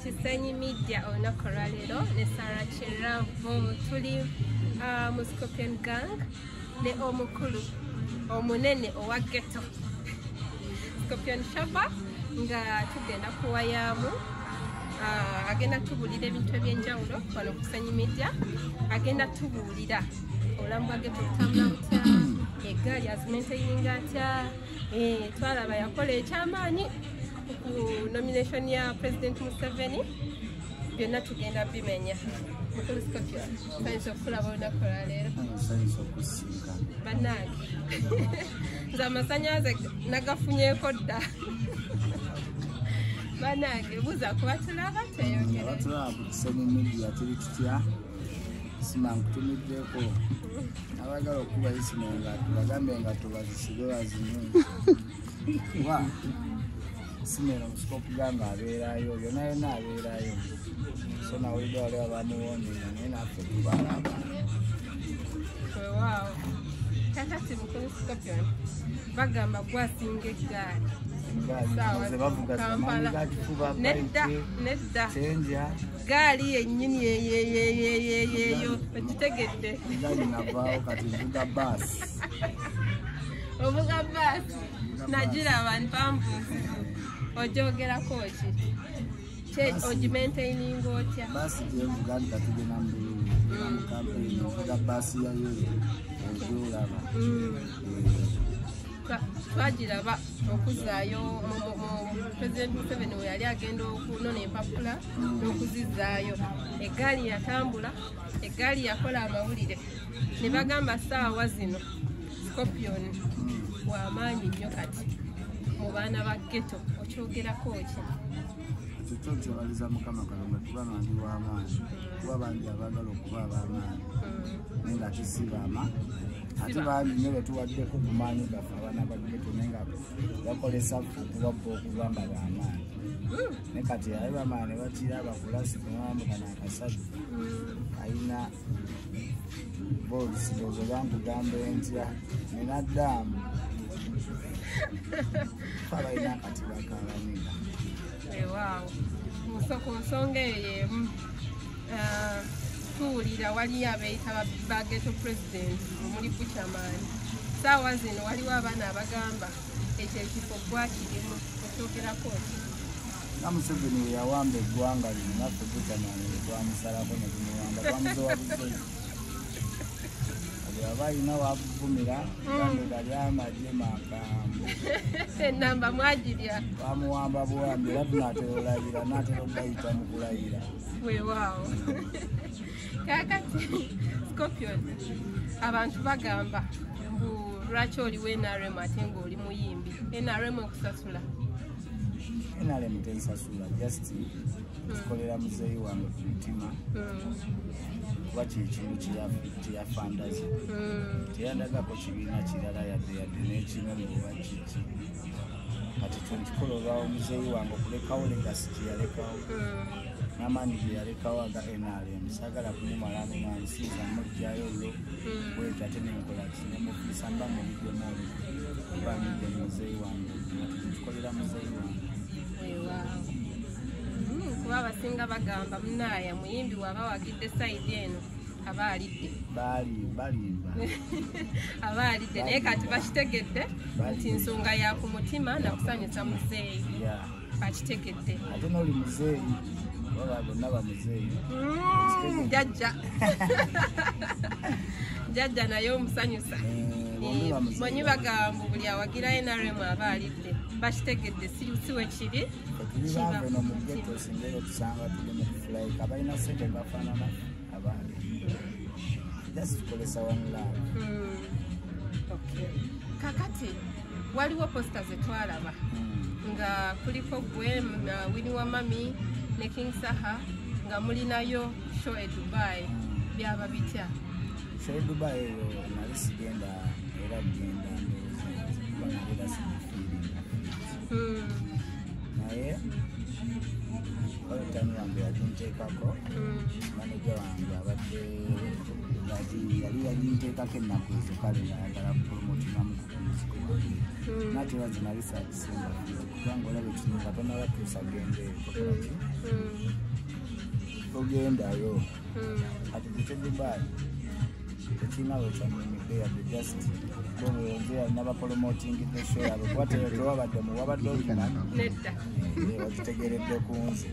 Kisenyi Media olunaku olwaleero ne Sarah Chiravu tuli mu Scorpion Gang ne omukulu omunene owa ghetto Scorpion Shaba nga tugenda kuwayamu agenda tubuulira ebintu ebyenjawulo wano ku Kisenyi Media agenda tubuulira obulamu bwa ghetto butambula butya eggaali azimaintaininga atya twalaba yakola ekyamaanyi ku nomination ya President Museveni byonna tugenda bimenya mukulu Scorpion nsanyusa okulaba olunaku olwaleero bannange nze amasannyalaze nagafunyeeko dda bannange buuza kuba tulaba tweyongere batulaba ku Kisenyi Media tuli tutya sima nkutumiddeko abagala okuba isima nga tubagambe nga tubazisige bazimu kuba simeno Scope Gang abeerayo yonna yonna abeerayo so nawulidde wali abamuwondera naye naffe tubalaba wow kakati mukulu Scorpion bagamba gwasinga eggaali nedda gaali yennyini yeyo okitegedde navaawo kati mvuga baasi ovuga baasi nagiraba mpambuzi ojogerako ki ogimaintaininga otya baasi gyevuga nti katugenda mu bulungi mukampeyini ovuga baasi yayo ogyolaba twagiraba okuzaayo President Museveni we yali agenda okunona empapula n'okuzizaayo eggaali yatambula eggaali yakola amawulire ne bagamba saawa zino Scorpion w'amaanyi nnyo kati mu baana ba ghetto okyogerako ki tukyebaliza Mukama Katonda kuba bandi w'amaanyi kuba bandi abaagala okuba ab'amaanyi naye nga tisibaama ate bangi nnyo betuwaddeko ku maanyi gaffe abaana ba ghetto naye nga bakolesa okubabba okugamba b'amaanyi ne kati abe bamaani ne bakira abakulasi newamuka n'akasatu alina boolisibozo bankugambe ntya nenaddaamu abalina akatiba kalamira wow ku nsonga eyo emu tuwulira waliyo abeeyita ba ghetto president omuli bukyamaani saawa zino waliwo abaana abagamba ekyo ekifo gwakirimu okyogerako nga Museveni we yawamba eggwanga lino naffe bukyamaani etwamusalako ne tumuwamba twamuzowa buzoyi aba alina wavumira gambega lyamagye makambo enamba mwagirya bamuwamba buwambi era tunatera olayira natera okugayita mu kulayira weewaawo kakati Scorpion abantu bagamba mbu lwaki oliwo NRM ate ng'oli muyimbi NRM ekusasula NRM tensasula just tukolera muzeeyi wange ku mutima kuba kyekintu kyeyafandaza teyandagako kibiina kirala yadde n'ekimu muba kiki kati kyenkikola olwawo muzeeyi wange okulekawo legasi gyeyalekawo n'amaanyi ge yalekawo aga NRM saagala kumumalamu mansiiza mujjayo yo bwetyo ate nenkola kinemufiisa mba muliddemu oba midde muzeeyi wange ati kyekikolera muzeeyi wange kuba abasinga bagamba munaaya muyimbi waba wagidde sayidi eno aba alidde balimba aba alidde naye kati bakitegedde nti nsonga ya ku mutima nakusanyusa muzeeyi bakitegedde ate n'oli muzeeyi baba bonna bamuzeeyi jjajja naye omusanyusa bonyi bagamba buli awagira NRM aba alidde bakitegedde siwe kiri tulibave no mu ghetto singa tusanga tuli mu kufulaika balina sente bafaanana abandi just tukolesa one love kakati waliwo posta zetwalaba nga kuliko gwe Winnie Wamami ne King Saha nga mulinayo show e Dubai byaba bitya show e Dubai eyo nali sigenda era genda ndoza naye olutani wange yaginteekako maneja wange abadde yali yinteekako ennaku ezo kale ngayagala kupromotingamu ku music wange nate bazinalisa kisemba kubanga olaba ekino katonda batuusa gendeeko ogendayo ati kitedubayi tekinawe kyanyumidde yadde just bonzera n'abapromotingidde show yabwe kuba tewabadde muwabadde olina nedda wakitegeredde ku nze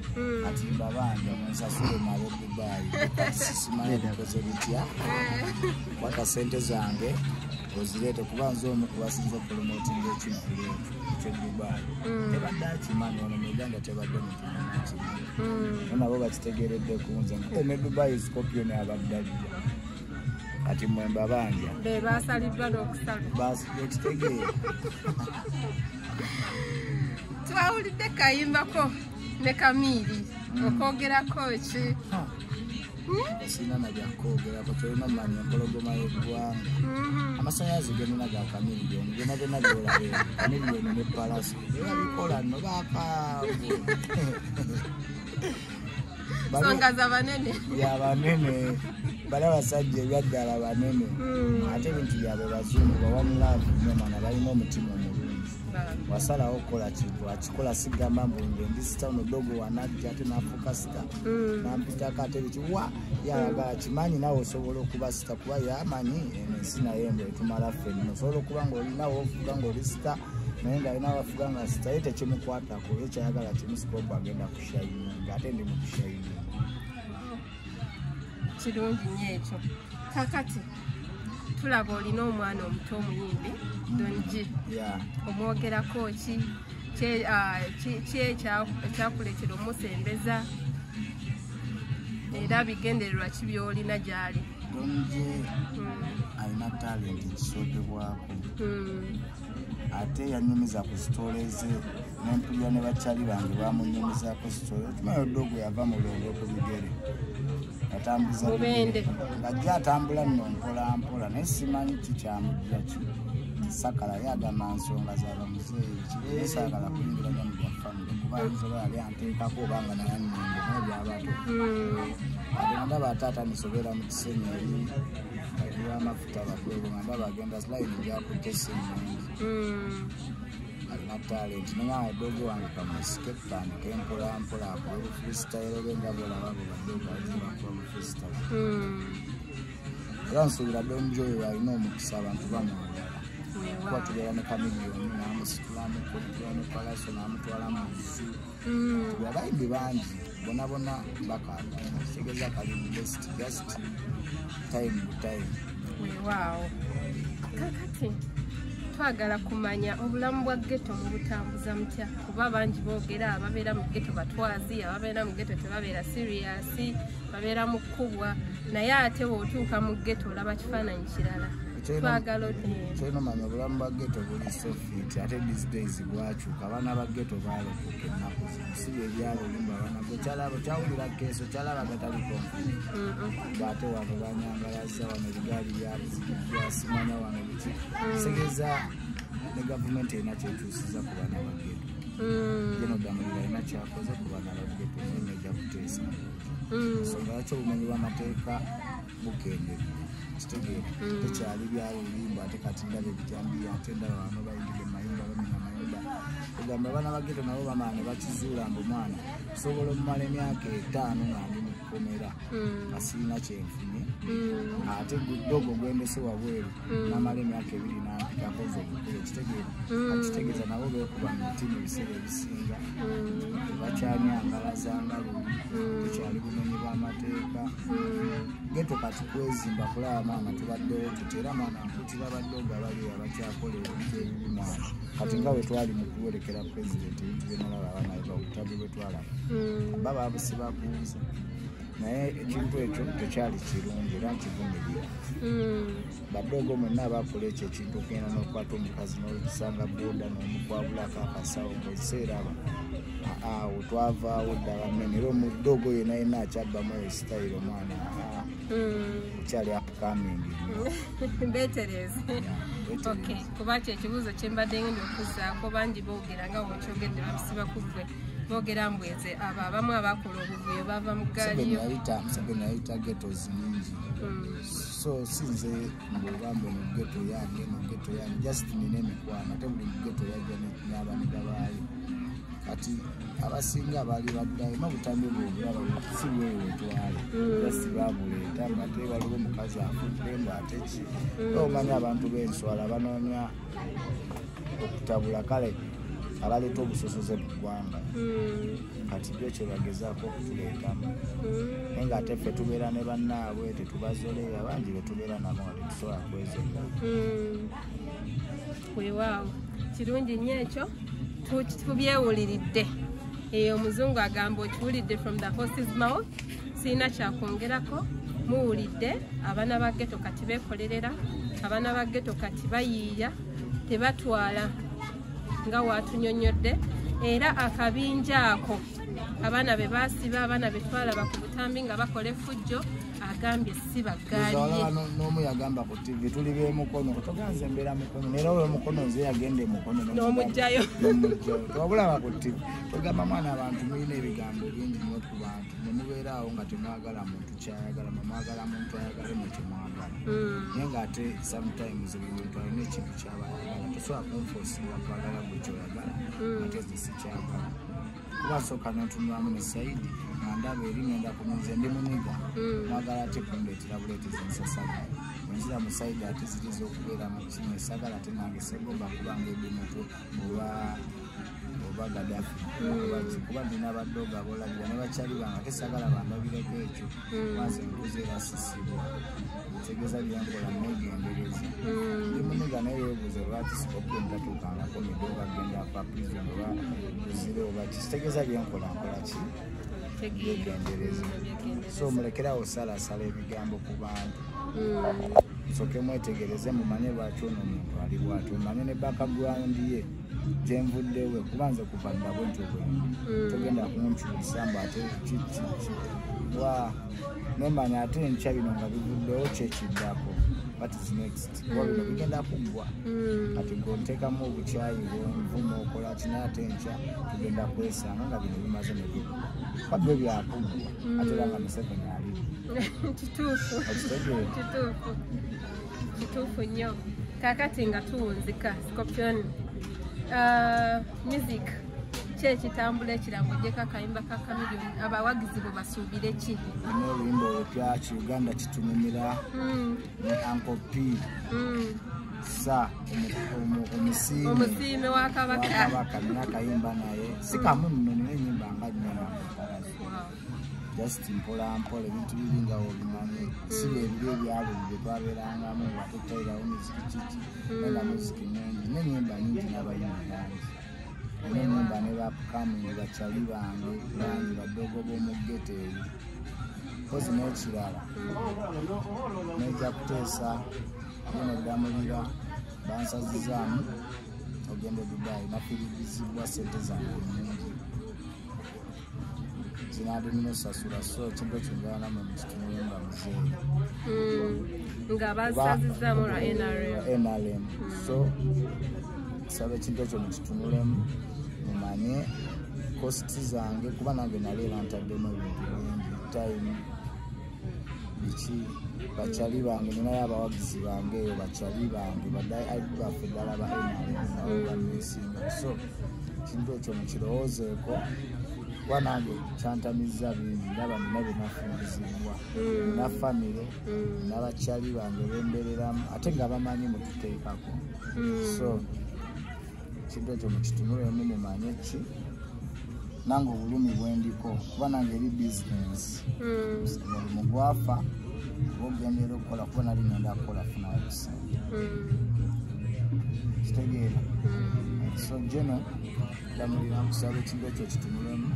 ati babanja munsasule nabo Dubai kati simanyi bikoze bitya kwata sente zange ozireete kuba nze omu kubasinza okupromotinga ekintu ekyo Dubai tebadde akimanyi ono muganda tebadde mutumanyi nabo bakitegeredde ku nze ne Dubai Scorpion abadde ajja ati mwemba banja basaliddwa n'okusala basi ekitegeere twawulidde kayimbako ne Kamiiri okwogerako ki sina nabyakwogerako tolina omanya empologoma y'eggwanga amasanyalaze genina ga Kamiliyoni gena byonna byolabe Kamiliyoni ne Palasi era bikola nno bakaavu nsonga z'abanene yabanene bali abasajja ebyaddala banene ate ebintu byabwe bazungu bawamulaavu nomana balina omutima omulungi wasalawo okukola kintu akikola sigamba mbunge ndisita ono dogo wanajja ate nafuuka sita nampitako ate bikiwa yayagala kimanyi nawe osobola okuba sita kuba yamanyi ensi naye mbe etumala ffenna osobola okuba ngaolinawo ofuga ngaoli sita naye ngaalina abafuga nga sita ye tekimukwatako ekyayagala kimusikopu agenda kushayinga ate ndi mukushayinga kirungi nnyo ekyo kakati tulaba olina omwana omuto omuyimbi Donji omwogerako ki ekyakuleetera omusembeza era bigendererwa ki byolina gy'ali Donji alina talenti kisookebwako ate yanyumiza ku sitole ze nempulira ne bakyali bange bamunyumizaako sitole okimanyi odogo yava mu lwongo ku bigere atambuza ngajja atambula nno mpolampola naye simanyi kikyamujja ki sakala yagamba nsonga zabamuzeeyi kireere saagala kuyingiranya mu byafamire kuba nsobola yali anteekako obanga naye annenge naye byabato ate nga ndaba ataata nisobera mu kisenyi eri aliwamafuta badogo nga ndaba agenda silayini gyakutte essenyingi alina talenti nenga dogo wange kamusike tutandike mpolampola akola obufreestyle obenga bolaba abo badogo azibakuba obufreestyle era nsuubira Donji oyo alina omukisa abantu bamwagala kuba tugera ne Kamiliyoni namusitulamu kulitula ne Palaso namutwala mu buzu abayimbi bangi bonabona bakaagala kitegeeza kali mu best just time to time weewaawo kakati twagala kumanya obulamu bwa ghetto mu butambuza mutya kuba bangi boogera ababeera mu ghetto batwazi ababeera mu ghetto tebabeera serious babeera mu kkubwa naye ate bw'otuuka mu ghetto olaba kifaananyi kirala twagala kyolina omanya obulamu bwa ghetto buli sofit ate these days bwakyuka abaana ba ghetto baalokoka ennaku zino si bye byalo olimba abaana gwekyalaba kyawulira keeso kyalaba gataliko ate wano banyangalaza wano ebigaali byasimanya wano biki kisegeeza ne gavumenti erina kyekyusiza ku baana ba ghetto genodamulira erina kyakoze ku baana ba ghetto nyo ejja kuteesa ensonga lwaki obumenyi bw'amateeka bukendera kitegeera tekyali byalulumba ate kati ndaba ebitambi ate ndaba bano bayingidde mumayumba bamina mayumba ogamba abaana ba ghetto nabo bamala ne bakizuula mbu mwana osobola omumala emyaka 5 nga ndi mu kkomera nga sirina kyenfunye ate dogo gwendese wabweru namala emyaka 2 nampikakoze obukulu ekitegeera akitegeeza nabo beekuba mu mitima ebiseera ebisinga tebakyanyangalaza nga luli tekyali bumenyi bw'amateeka ghetto kati kwezimba kulaba mwana tubaddewo tuti era mwana nkutira badogo abali abakyakola ebintu ebibi mwana kati nga bwe twali mu kuwerekera pulezidenti ebintu byenalaba abanaiva obutabi bwe twalaba ba babusibakunze naye ekintu ekyo tekyali kirungi era nkivumirira badogo mwenna abakola ekyo ekintu okugenda n'okukwata omukazi n'olusanga boda n'omukwabulako akasawo ngaekiseera awo twavaawo ddala nnene era omudogo yena yena akyabbamu esitayiro omwana ekyali upcoming betereze kuba kyo ekibuuzo kye mbadde ngenda okuzzaako bangi boogera nga bwekyogedde babisiba ku ggwe boogera mbweze abo abamu abakola obuvuyo bava mu gaali yo Museveni yayita ghettos nyingi so sinze mbugambe mu ghetto yange just nina emikwano ate buli ghetto yajja n'abantu babaayo kati abasinga baali baddayo n'obutambi bwobulaba si bwewetwale just babuleeta ngate waliwo omukazi afudde ng'ate ki omanya abantu b'enswala banoonya okutabula kale abaleeta obusosoze mu ggwanga kati byo kye bagezaako okutuleetamu naye ng'ate ffe tubeera ne bannaabwe tetubazoleera bangi be tubeera nabo nga tetusobola kwezolera weewaawo kirungi nnyo ekyo tubyewuliridde omuzungu agamba okiwulidde from the horse's mouth sirina kyakwongerako muwulidde abaana ba ghetto kati beekolerera abaana ba ghetto kati bayiiya tebatwala nga watunyonyodde era akabinja ako abaana be basiba abaana betwalaba ku butambi nga bakola effujjo agambye si bagaalye n'omu yagamba ku TV tuli bemukono toganze embeera mukono neera oyo mukono nze yagenda emukono n'omugjayo twabulaba ku TV togamba mwana abantu mulina ebigambo bingi nnyo ku bantu nemubeeraawo nga temwagala muntu kyayagala mwagala muntu ayagale nekyemwagala naye ng'ate sometimes buli muntu alina ekintu kyabayagala tosobola kunfoosinga kwagala bwe kyoyagala ate ze sikyagala kuba sooka n'otunulamu ne sayidi ndaba eri ngenda kumunze ndi muniga mwagala ate kundeetera buleeti zensasala enzira mu sayidi ate ziriza okubeera mu kino esagala ate nange segomba kubanga ebimutwe oba Gaddafi kuba ndina abaddoga abolabira ne bakyali bange ate sagala bandabireko ekyo maze nkuzeera sisibwa tegeeza byenkola negendereza ndi muniga naye weebuuze lwaki sikopiyo ntatuukangako midoga genda pa prison oba uzire oba kisitegeeza byenkola nkola ki byegendereza so mulekerawo salasala ebigambo ku bantu soke mwetegereze mumanye lwaki ono omuntu ali bwati omanye ne background ye gyenvuddewe kubanza kuvalira bwentyo bwendi togenda kunkyusa mbu ate nemanya ate enkya bino nga bivuddewo kyekiddako what is next kuba bino bigenda kuggwa kati gonteekamu obukyayi bwenvuma okola kinaye ate enkya tugenda kwesanga nga bino bimaze ne bigwa kwabyo byakuggwa ate era nga Museveni aliwo kituufu nnyo kakati nga tuwunzika Scorpion music kyekitambula ekirango gyeko akayimba ka Chameleone abawagizi bwe basuubire ki n'oluyimba olupya Uganda kitunumira ne Uncle P sa omusiime wa Kabaka nina akayimba naye si kamu nno nina ennyimba nga nnyo just mpola mpola ebintu biringa obimanyi si ebiri ebyalo bye twabeerangamu nga tutayirawo muziki kiki nga muziki mungi n'ennyimba nyingi n'abayimbi bangi n'ennyimba ne bapukamingi bakyali bange bangi baddogo b'omugete eyo mpozi n'ekirala nejja kuteesa neneddamulira bansazizaamu ogende Dubai nafiridizibwa sente zange nyingi zinade nino sasula so kintu ekingana mu kitundu nga muzeeyi nga basazizaamu lwa NRM so nsaba ekintu ekyo mukitunulemu mumanye kosti zange kuba nange naleera ntaddemu ebintu bingi time biki bakyali bange ninayo abawagizi bange eyo bakyali bange baddayi baffe ddala ba NRM nabo baneesinga so kintu ekyo mukirowoozeeko kuba nange kyantamiza bingi ndaba nina byenafumbizibwa nina famire n'abakyali bange bembereramu ate nga bamanyi mututeekako so kintu ekyo mukitunulemu mumanye ki nange obulumi bwendiko kuba nange eri bizinesi omulimu gwafa oba ogendera okukola kuba nali ngenda kukola funayo kusente kitegeera so jeno ndamulira nkusaba ekintu ekyo kitunulemu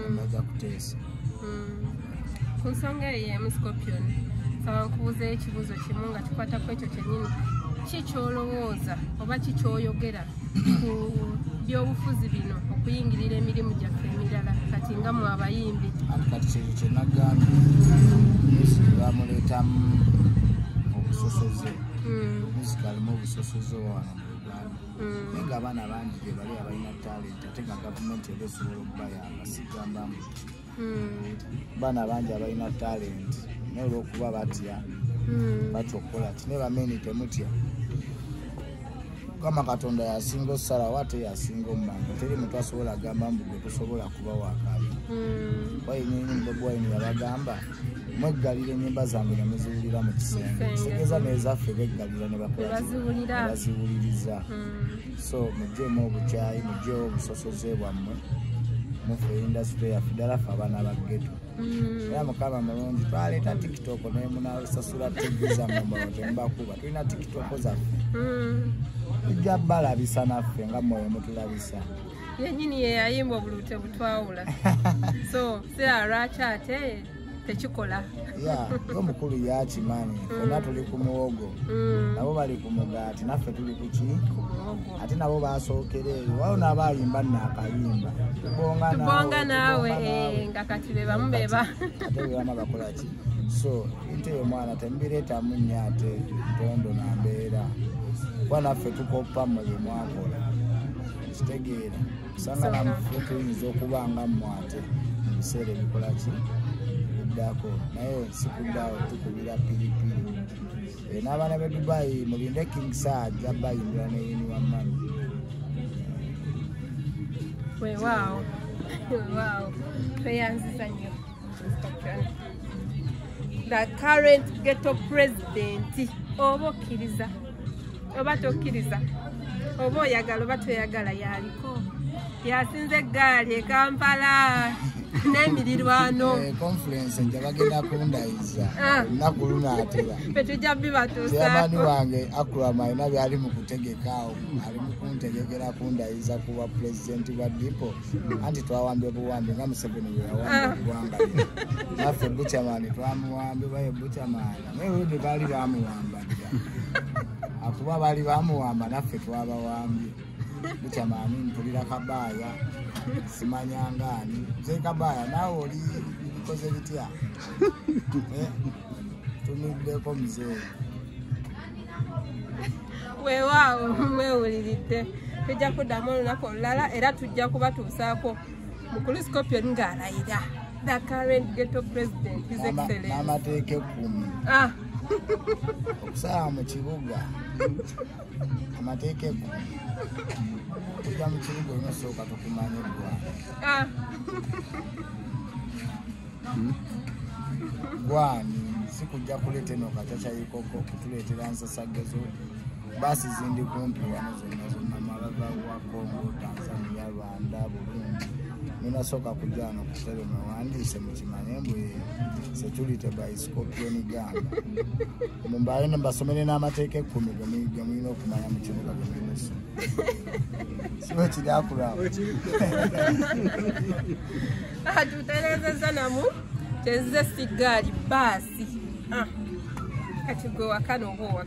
omajja kuteesa ku nsonga eyo yemu Scorpion saba nkubuuzeyo ekibuuzo kimu nga kikwata ku ekyo kyennyini kikyolowooza oba kikyoyogera ku byobufuzi bino okuyingirira emirimu gyaffe emirala kati nga mu abayimbi kati kyekyo kyenagambye musiki bamuleetamu obusosoze musiki alimu obusosoze wano mu Uganda naye ng'abaana bangi be bali abalina talenti ate nga gavumenti eba esobola okubayamba sigamba mbu baana bangi abalina talenti naye olw'okuba batya okukola ti ne bameni temutya Mukama Katonda yasinga osalawo ate yasinga omumanga teri muntu asobola agamba mbu gwe tosobola kuba wakali wayinyinyi Bwayini yabagamba mweggalira ennyimba zange ne muziwulira mu kisenge kitegeeza nezaffe beggalira ne baziwuliriza so mugyeemu obukyayi mugyewo obusosoze bwammwe mufe indasitule yaffe ddala ffe abaana ba ghetto era Mukama mulungi twaleeta tiktok naye munasasula tv zammwe mbawo tembakuba tulina tiktok zaffe tujja balabisa naffe nga mwoyo mutulabisa yennyini ye yayimba obulute butwawula so sira lwaki ate tekikola omukulu yakimanyi fena tuli ku muwogo nabo bali ku mugaati naffe tuli ku ki ate nabo basookera eyo waliwo n'abayimba naakayimba tubonga naawe nga kati be bamu beba ate bebama bakola ki so inte eyo mwana temubireetamu nnyo ate ntondo nambeera kuba naffe tukoppa mmwe bye mwakola kitegeera kusanga namuffe tuyinza okuba nga mmwate mu biseera ebikola ki biddako naye sikuddaawo tukubira piripiri n'abaana b'e Dubai mulinde King Sajja bayimbira ne Yini Wamani weewaawo tweyanziza nnyo the current ghetto president oba okkiriza oba tokkiriza oba oyagala oba toyagala yaliko yasinze eggaali e Kampala n'emirirwano conference nja bagenda kundayiza olunaku lunaatera fetujja bibatuusaako chairman wange Akrama alina byali mu kutegekaawo ali mu kuntegekera kundayiza kuba pulezidenti wa dipo anti twawambye buwambi nga Museveni bwe yawambye eggwanga naffe Buchamani twamuwambye baye Buchamani naye oludde baali bamuwambalira akuba baali bamuwamba naffe twabawambye Buchamani mpulira Kabaaya simanyangaani ze Kabaaya naawe oli bikoze bitya tumiddeko muzee weewaawo mwewuliridde tujja kuddamu olunaku olulala era tujja kubatuusaako mukulu Scorpion ng'alayira the current ghetto president his excellence n'amateeka 10 okusala mu kibuga amateeka 10 tujja mu kibuga olw'osooka tukumanya eggwanga gwani sikujja kuleeta eno kacaca yikoko kutuleetera nsasagezo basi zindi kumpi wano zonna mabava wa Congo, Tanzania, Rwanda, Burundi ninasooka kujja wano kutebe mwewandiise mukimanye mbwe security by Scorpion Gang mumbaye ne mbasomere n'amateeka 10 ge mulina okumanya mu kibuga gemuso siwe kirakulaawo tutereezezza namu tezze siggaali baasi kati gwe wakana oba